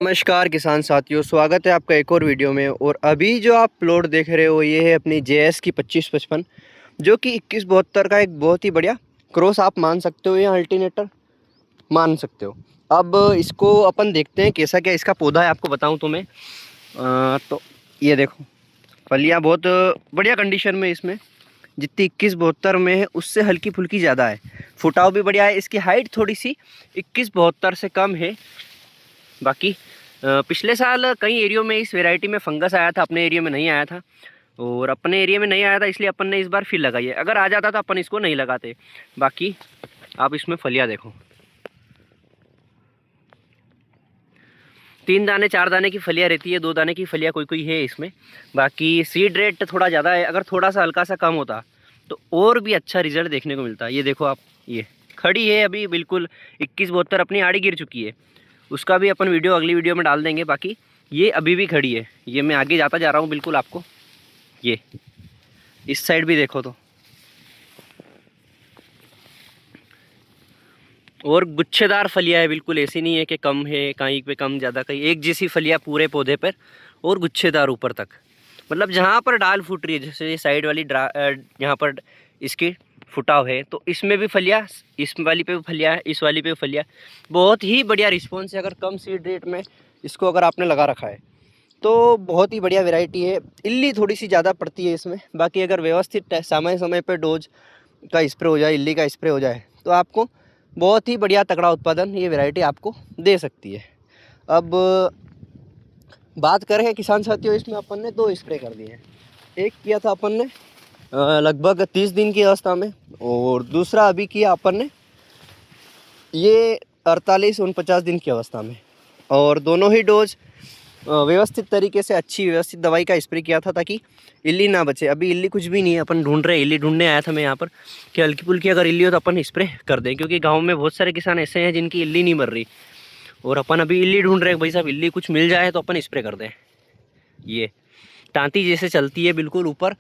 नमस्कार किसान साथियों, स्वागत है आपका एक और वीडियो में। और अभी जो आप प्लॉट देख रहे हो ये है अपनी जेएस की 2555, जो कि 2172 का एक बहुत ही बढ़िया क्रॉस आप मान सकते हो या अल्टरनेटर मान सकते हो। अब इसको अपन देखते हैं कैसा क्या इसका पौधा है। आपको बताऊं तो मैं तो ये देखो, फलियाँ बहुत बढ़िया कंडीशन में इसमें जितनी 2172 में है उससे हल्की फुल्की ज़्यादा है। फुटाव भी बढ़िया है। इसकी हाइट थोड़ी सी 2172 से कम है। बाकी पिछले साल कई एरियो में इस वैरायटी में फंगस आया था, अपने एरिया में नहीं आया था। और अपने एरिया में नहीं आया था इसलिए अपन ने इस बार फिर लगाई है। अगर आ जाता तो अपन इसको नहीं लगाते। बाकी आप इसमें फलियाँ देखो, 3 दाने 4 दाने की फलियाँ रहती है, 2 दाने की फलियाँ कोई कोई है इसमें। बाकी सीड रेट थोड़ा ज़्यादा है। अगर थोड़ा सा हल्का सा कम होता तो और भी अच्छा रिजल्ट देखने को मिलता। ये देखो आप, ये खड़ी है अभी बिल्कुल 2172 अपनी आड़ी गिर चुकी है। उसका भी अपन वीडियो अगली वीडियो में डाल देंगे। बाकी ये अभी भी खड़ी है। ये मैं आगे जाता जा रहा हूँ बिल्कुल आपको। ये इस साइड भी देखो तो, और गुच्छेदार फलियाँ है बिल्कुल। ऐसी नहीं है कि कम है, कहीं पे कम ज़्यादा, कहीं एक जैसी फलियाँ पूरे पौधे पर, और गुच्छेदार ऊपर तक। मतलब जहाँ पर डाल फूट रही है, जैसे ये साइड वाली यहाँ पर इसकी फुटाव है, तो इसमें भी फलियाँ, इस वाली पे भी फलियाँ, इस वाली पे भी फलियाँ। बहुत ही बढ़िया रिस्पॉन्स है। अगर कम सीड रेट में इसको अगर आपने लगा रखा है तो बहुत ही बढ़िया वैरायटी है। इल्ली थोड़ी सी ज़्यादा पड़ती है इसमें। बाकी अगर व्यवस्थित समय समय पर डोज का स्प्रे हो जाए, इल्ली का स्प्रे हो जाए, तो आपको बहुत ही बढ़िया तगड़ा उत्पादन ये वैरायटी आपको दे सकती है। अब बात करें किसान साथियों, इसमें अपन ने 2 स्प्रे कर दिए हैं। एक किया था अपन ने लगभग 30 दिन की अवस्था में, और दूसरा अभी किया अपन ने ये 48-49 दिन की अवस्था में। और दोनों ही डोज व्यवस्थित तरीके से अच्छी व्यवस्थित दवाई का स्प्रे किया था ताकि इल्ली ना बचे। अभी इल्ली कुछ भी नहीं है, अपन ढूंढ रहे हैं। इल्ली ढूंढने आया था मैं यहाँ पर कि हल्की फुल्की अगर इल्ली हो तो अपन स्प्रे कर दें, क्योंकि गांव में बहुत सारे किसान ऐसे हैं जिनकी इल्ली नहीं मर रही। और अपन अभी इल्ली ढूंढ रहे हैं, भाई साहब इल्ली कुछ मिल जाए तो अपन स्प्रे कर दें। ये टांती जैसे चलती है बिल्कुल ऊपर।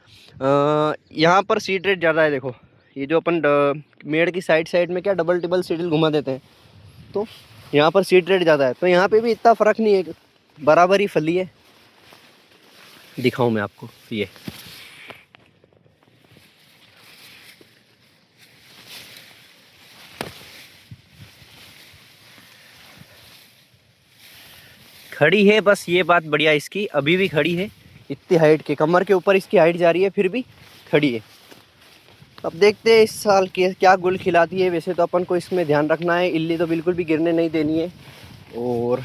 यहाँ पर सीड रेट ज़्यादा है। देखो ये जो अपन मेड़ की साइड साइड में क्या डबल टिबल सीडल घुमा देते हैं, तो यहाँ पर सीड रेट ज़्यादा है। तो यहाँ पे भी इतना फ़र्क नहीं है, बराबर ही फली है। दिखाऊं मैं आपको, ये खड़ी है। बस ये बात बढ़िया इसकी, अभी भी खड़ी है। इतनी हाइट के, कमर के ऊपर इसकी हाइट जा रही है, फिर भी खड़ी है। अब देखते हैं इस साल के क्या गुल खिलाती है। वैसे तो अपन को इसमें ध्यान रखना है, इल्ली तो बिल्कुल भी गिरने नहीं देनी है। और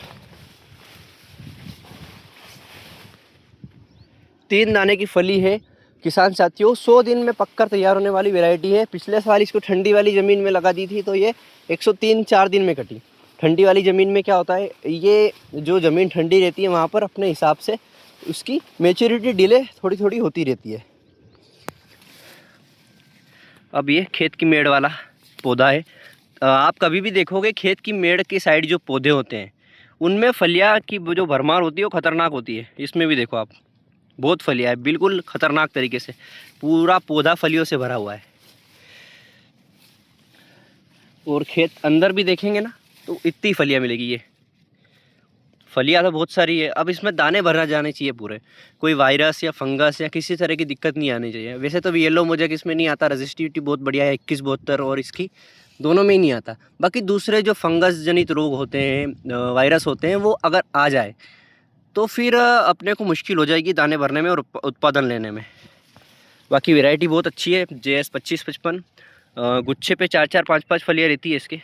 3 दाने की फली है किसान साथियों। 100 दिन में पककर तैयार होने वाली वैरायटी है। पिछले साल इसको ठंडी वाली ज़मीन में लगा दी थी तो ये 103-4 दिन में कटी। ठंडी वाली ज़मीन में क्या होता है, ये जो ज़मीन ठंडी रहती है वहाँ पर अपने हिसाब से उसकी मैच्योरिटी डिले थोड़ी थोड़ी होती रहती है। अब ये खेत की मेड़ वाला पौधा है। आप कभी भी देखोगे खेत की मेड़ की साइड जो पौधे होते हैं उनमें फलियाँ की जो भरमार होती है वो खतरनाक होती है। इसमें भी देखो आप, बहुत फलियाँ है बिल्कुल खतरनाक तरीके से। पूरा पौधा फलियों से भरा हुआ है। और खेत अंदर भी देखेंगे ना तो इतनी फलियाँ मिलेगी। ये फलियाँ तो बहुत सारी है। अब इसमें दाने भरना जाने चाहिए पूरे, कोई वायरस या फंगस या किसी तरह की दिक्कत नहीं आनी चाहिए। वैसे तो येलो मोजेक इसमें नहीं आता, रजिस्टिविटी बहुत बढ़िया है 2172 और इसकी दोनों में ही नहीं आता। बाकी दूसरे जो फंगस जनित रोग होते हैं, वायरस होते हैं, वो अगर आ जाए तो फिर अपने को मुश्किल हो जाएगी दाने भरने में और उत्पादन लेने में। बाकी वैरायटी बहुत अच्छी है जेएस 2555। गुच्छे पे 4-4 5-5 फलियाँ रहती है इसके।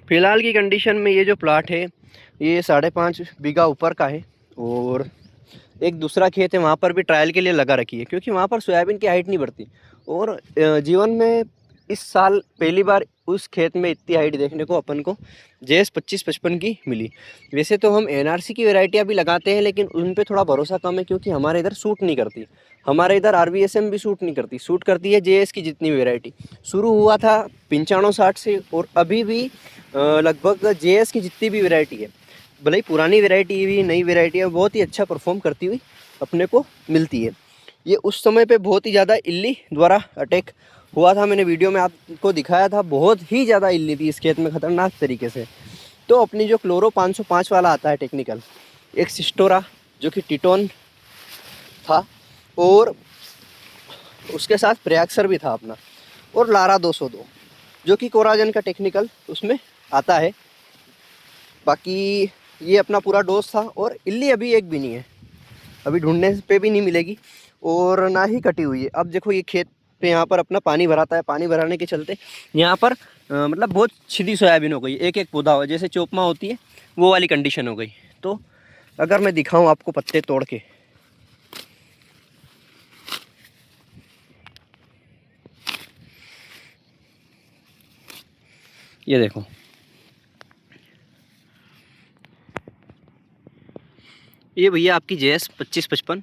फिलहाल की कंडीशन में ये जो प्लाट है ये 5.5 बीघा ऊपर का है। और एक दूसरा खेत है, वहाँ पर भी ट्रायल के लिए लगा रखी है, क्योंकि वहाँ पर सोयाबीन की हाइट नहीं बढ़ती। और जीवन में इस साल पहली बार उस खेत में इतनी हाइट देखने को अपन को जेएस 2555 की मिली। वैसे तो हम एनआरसी की वैरायटियाँ भी लगाते हैं, लेकिन उन पे थोड़ा भरोसा कम है, क्योंकि हमारे इधर सूट नहीं करती। हमारे इधर आरवीएसएम भी सूट नहीं करती, सूट करती है जेएस की जितनी वैरायटी। शुरू हुआ था 95-60 से, और अभी भी लगभग जेएस की जितनी भी वैरायटी है, भले ही पुरानी वैरायटी भी नई वैरायटी है, बहुत ही अच्छा परफॉर्म करती हुई अपने को मिलती है। ये उस समय पे बहुत ही ज़्यादा इल्ली द्वारा अटैक हुआ था। मैंने वीडियो में आपको दिखाया था, बहुत ही ज़्यादा इल्ली थी इस खेत में, खतरनाक तरीके से। तो अपनी जो क्लोरो 505 वाला आता है टेक्निकल, एक सिस्टोरा जो कि टिटोन था, और उसके साथ प्रयाक्सर भी था अपना, और लारा 202 जो कि कोराजन का टेक्निकल उसमें आता है। बाकी ये अपना पूरा डोज था। और इल्ली अभी एक भी नहीं है, अभी ढूंढने पे भी नहीं मिलेगी, और ना ही कटी हुई है। अब देखो ये खेत पे यहाँ पर अपना पानी भराता है, पानी भराने के चलते यहाँ पर मतलब बहुत सीधी सोयाबीन हो गई, एक एक पौधा हो जैसे चोपमा होती है वो वाली कंडीशन हो गई। तो अगर मैं दिखाऊं आपको पत्ते तोड़ के, ये देखो, ये भैया आपकी JS 2555।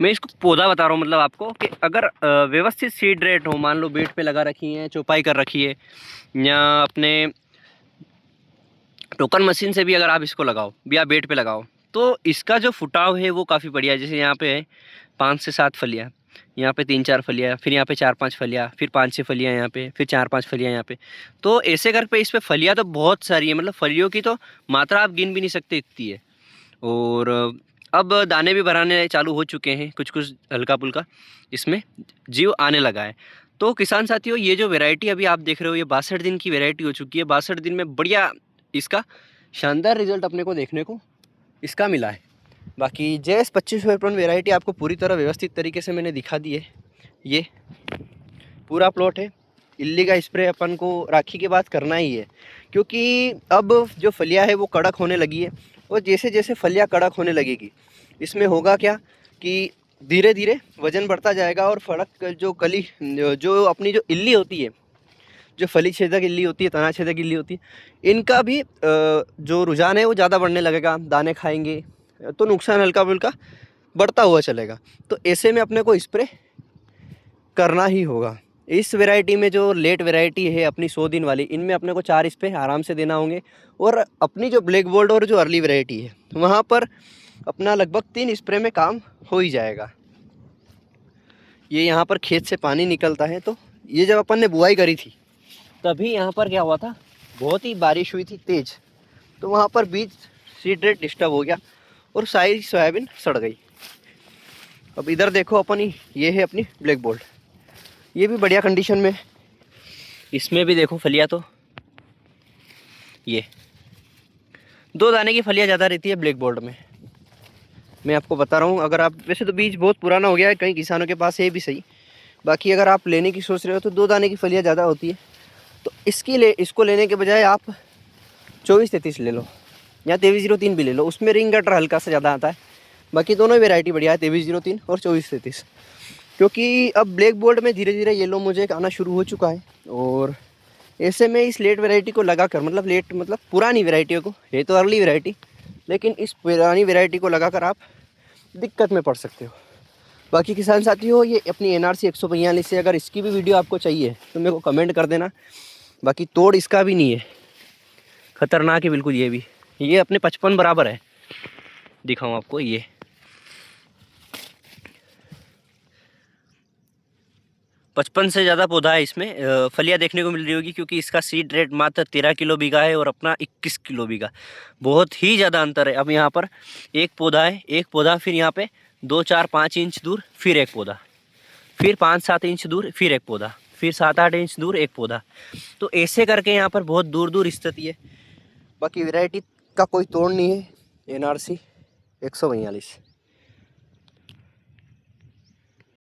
मैं इसको पौधा बता रहा हूँ, मतलब आपको कि अगर व्यवस्थित सीड रेट हो, मान लो बेड पे लगा रखी है, चौपाई कर रखी है, या अपने टोकन मशीन से भी अगर आप इसको लगाओ या बेड पे लगाओ, तो इसका जो फुटाव है वो काफ़ी बढ़िया है। जैसे यहाँ पे है 5 से 7 फलियाँ, यहाँ पे 3-4 फलियाँ, फिर यहाँ पे 4-5 फलियाँ, फिर 5-6 फलियाँ यहाँ पे, फिर 4-5 फलियाँ यहाँ पे। तो ऐसे कर पे इस पे फलियाँ तो बहुत सारी है, मतलब फलियों की तो मात्रा आप गिन भी नहीं सकते इतनी है। और अब दाने भी भराने चालू हो चुके हैं, कुछ कुछ हल्का फुल्का इसमें जीव आने लगा है। तो किसान साथियों, ये जो वैरायटी अभी आप देख रहे हो, ये 62 दिन की वैरायटी हो चुकी है। 62 दिन में बढ़िया इसका शानदार रिजल्ट अपने को देखने को इसका मिला है। बाकी JS 2555 वैरायटी आपको पूरी तरह व्यवस्थित तरीके से मैंने दिखा दी है। ये पूरा प्लॉट है। इल्ली का स्प्रे अपन को राखी के बाद करना ही है, क्योंकि अब जो फलियाँ है वो कड़क होने लगी है, और जैसे जैसे फलियाँ कड़क होने लगेगी इसमें होगा क्या कि धीरे धीरे वज़न बढ़ता जाएगा, और फड़क जो कली जो अपनी जो इल्ली होती है, जो फली छेदक इल्ली होती है, तना छेदक इल्ली होती है, इनका भी जो रुझान है वो ज़्यादा बढ़ने लगेगा। दाने खाएंगे तो नुकसान हल्का फुल्का बढ़ता हुआ चलेगा। तो ऐसे में अपने को स्प्रे करना ही होगा। इस वैरायटी में जो लेट वैरायटी है अपनी 100 दिन वाली, इनमें अपने को 4 स्प्रे आराम से देना होंगे। और अपनी जो ब्लैक गोल्ड और जो अर्ली वैरायटी है वहाँ पर अपना लगभग 3 स्प्रे में काम हो ही जाएगा। ये यहाँ पर खेत से पानी निकलता है, तो ये जब अपन ने बुआई करी थी तभी यहाँ पर क्या हुआ था, बहुत ही बारिश हुई थी तेज़, तो वहाँ पर बीज सीड रेट डिस्टर्ब हो गया और सारी सोयाबीन सड़ गई। अब इधर देखो अपनी, ये है अपनी ब्लैक गोल्ड, ये भी बढ़िया कंडीशन में। इसमें भी देखो फलियाँ, तो ये 2 दाने की फलियाँ ज़्यादा रहती है ब्लैक गोल्ड में, मैं आपको बता रहा हूँ। अगर आप, वैसे तो बीज बहुत पुराना हो गया है, कई किसानों के पास है भी सही, बाकी अगर आप लेने की सोच रहे हो तो 2 दाने की फलियाँ ज़्यादा होती है। तो इसको लेने के बजाय आप 2433 ले लो या 2303 भी ले लो, उसमें रिंग गटर हल्का सा ज़्यादा आता है। बाकी दोनों वेराइटी बढ़िया है, 2303 और 2433। क्योंकि अब ब्लैक बोल्ड में धीरे धीरे येलो मोज़ेक आना शुरू हो चुका है, और ऐसे में इस लेट वैरायटी को लगाकर, मतलब लेट मतलब पुरानी वैरायटियों को, ये तो अर्ली वैरायटी, लेकिन इस पुरानी वैरायटी को लगाकर आप दिक्कत में पड़ सकते हो। बाकी किसान साथी हो, ये अपनी NRC 142 से अगर इसकी भी वीडियो आपको चाहिए तो मेरे को कमेंट कर देना। बाकी तोड़ इसका भी नहीं है, खतरनाक है बिल्कुल। ये अपने 55 बराबर है, दिखाऊं आपको। ये 55 से ज़्यादा पौधा है इसमें, फलियाँ देखने को मिल रही होगी, क्योंकि इसका सीड रेट मात्र 13 किलो बीघा है और अपना 21 किलो बीघा, बहुत ही ज़्यादा अंतर है। अब यहाँ पर एक पौधा है, एक पौधा, फिर यहाँ पे 2-4-5 इंच दूर फिर एक पौधा, फिर 5-7 इंच दूर फिर एक पौधा, फिर 7-8 इंच दूर एक पौधा। तो ऐसे करके यहाँ पर बहुत दूर दूर स्थिति है। बाकी वैरायटी का कोई तोड़ नहीं है। NRC 142।